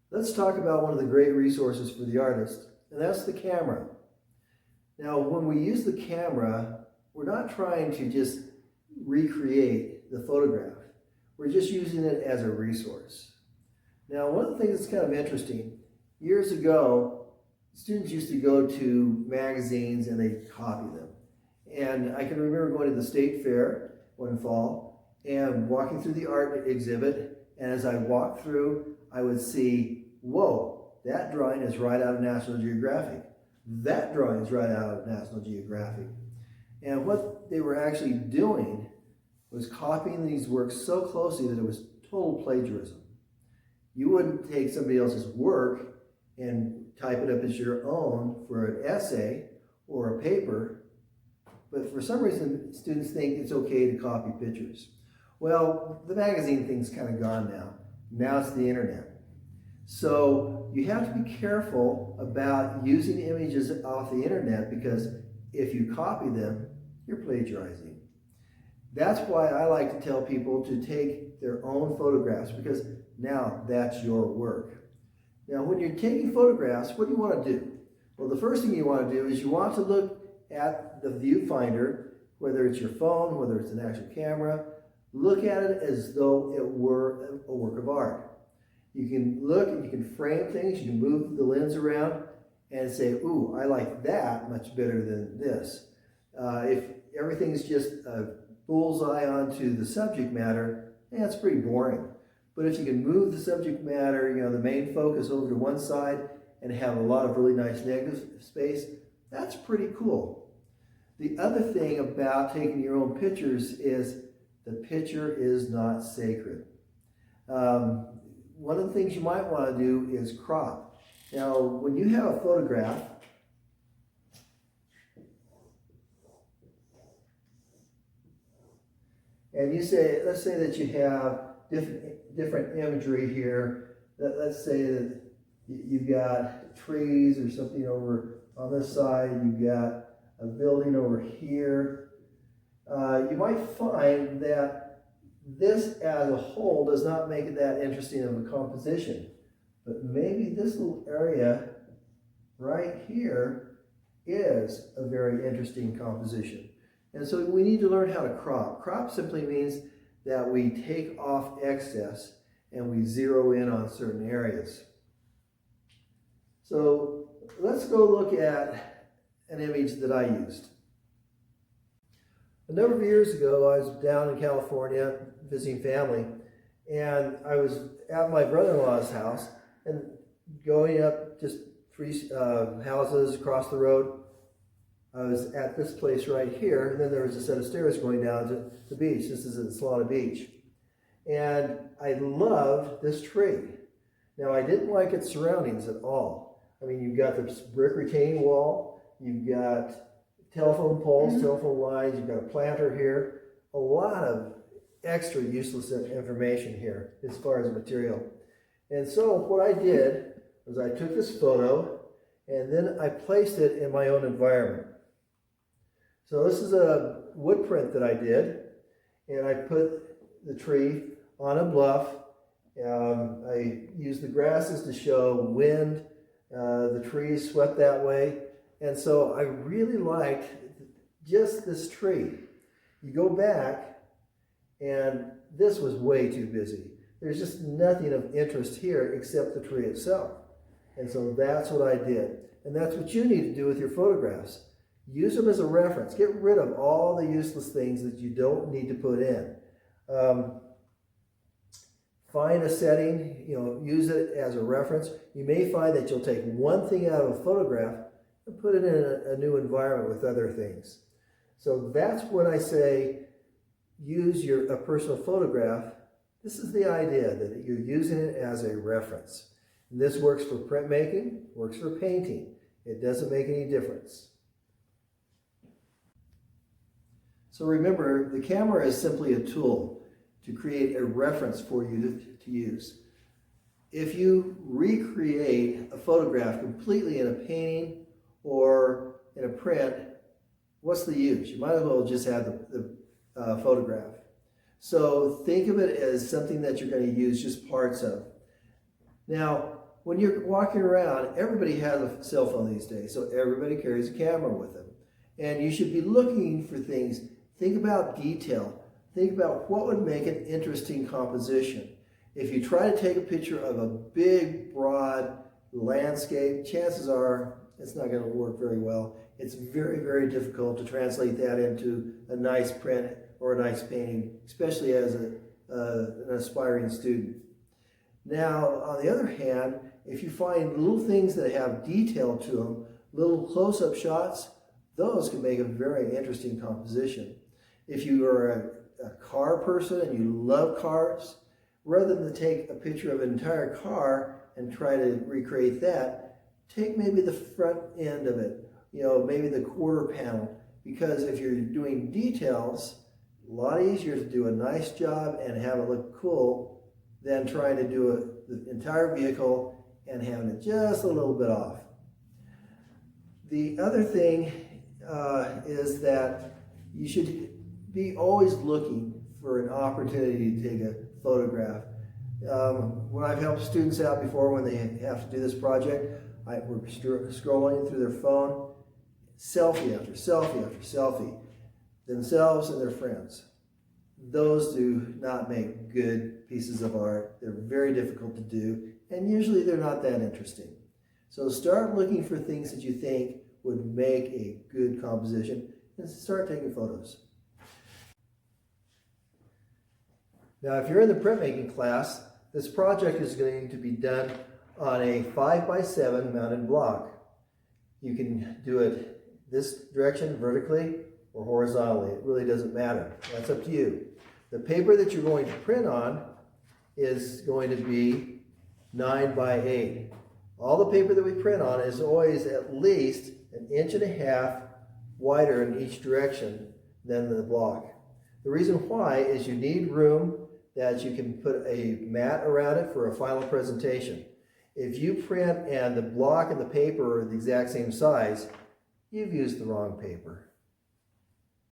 Let's talk about one of the great resources for the artist, and that's the camera. Now, when we use the camera, we're not trying to just recreate the photograph. We're just using it as a resource. Now, one of the things that's kind of interesting, years ago, students used to go to magazines and they'd copy them. And I can remember going to the state fair one fall and walking through the art exhibit, and as I walked through, I would see, whoa, that drawing is right out of National Geographic. That drawing is right out of National Geographic. And what they were actually doing was copying these works so closely that it was total plagiarism. You wouldn't take somebody else's work and type it up as your own for an essay or a paper, but for some reason students think it's okay to copy pictures. Well, the magazine thing's kind of gone now. Now it's the internet. So you have to be careful about using images off the internet, because if you copy them, you're plagiarizing. That's why I like to tell people to take their own photographs, because now that's your work. Now, when you're taking photographs, what do you want to do? Well, the first thing you want to do is you want to look at the viewfinder, whether it's your phone, whether it's an actual camera. Look at it as though it were a work of art. You can look and you can frame things, you can move the lens around and say, ooh, I like that much better than this. If everything's just a bullseye onto the subject matter, it's pretty boring. But if you can move the subject matter, the main focus over to one side and have a lot of really nice negative space, that's pretty cool. The other thing about taking your own pictures is the picture is not sacred. One of the things you might want to do is crop. Now, when you have a photograph, and you say, let's say that you have different imagery here. Let's say that you've got trees or something over on this side, you've got a building over here. You might find that this as a whole does not make it that interesting of a composition, but maybe this little area right here is a very interesting composition. And so we need to learn how to crop. Crop simply means that we take off excess and we zero in on certain areas. So let's go look at an image that I used. A number of years ago, I was down in California visiting family, and I was at my brother-in-law's house and going up just 3 houses across the road. I was at this place right here, and then there was a set of stairs going down to the beach. This is at Solana Beach. And I loved this tree. Now, I didn't like its surroundings at all. I mean, you've got this brick retaining wall, you've got telephone poles, telephone lines, you've got a planter here, a lot of extra useless information here as far as material. And so what I did was I took this photo and then I placed it in my own environment. So this is a wood print that I did, and I put the tree on a bluff. I used the grasses to show wind, the trees swept that way. And so I really liked just this tree. You go back, and this was way too busy. There's just nothing of interest here except the tree itself. And so that's what I did. And that's what you need to do with your photographs. Use them as a reference. Get rid of all the useless things that you don't need to put in. Find a setting, use it as a reference. You may find that you'll take one thing out of a photograph and put it in a new environment with other things. So that's when I say use a personal photograph. This is the idea that you're using it as a reference. And this works for printmaking, works for painting. It doesn't make any difference. So remember, the camera is simply a tool to create a reference for you to use. If you recreate a photograph completely in a painting or in a print, what's the use? You might as well just have the photograph. So think of it as something that you're going to use just parts of. Now, when you're walking around, everybody has a cell phone these days, so everybody carries a camera with them. And you should be looking for things. Think about detail. Think about what would make an interesting composition. If you try to take a picture of a big, broad landscape, chances are it's not going to work very well. It's very, very difficult to translate that into a nice print or a nice painting, especially as an aspiring student. Now, on the other hand, if you find little things that have detail to them, little close-up shots, those can make a very interesting composition. If you are a car person and you love cars, rather than take a picture of an entire car and try to recreate that, take maybe the front end of it, maybe the quarter panel, because if you're doing details, a lot easier to do a nice job and have it look cool than trying to do the entire vehicle and having it just a little bit off. The other thing is that you should be always looking for an opportunity to take a photograph. When I've helped students out before when they have to do this project, we're scrolling through their phone, selfie after selfie after selfie, themselves and their friends. Those do not make good pieces of art. They're very difficult to do, and usually they're not that interesting. So start looking for things that you think would make a good composition and start taking photos. Now, if you're in the printmaking class, this project is going to be done on a 5x7 mounted block. You can do it this direction, vertically or horizontally. It really doesn't matter. That's up to you. The paper that you're going to print on is going to be 9x8. All the paper that we print on is always at least 1.5 inches wider in each direction than the block. The reason why is you need room that you can put a mat around it for a final presentation. If you print and the block and the paper are the exact same size, you've used the wrong paper.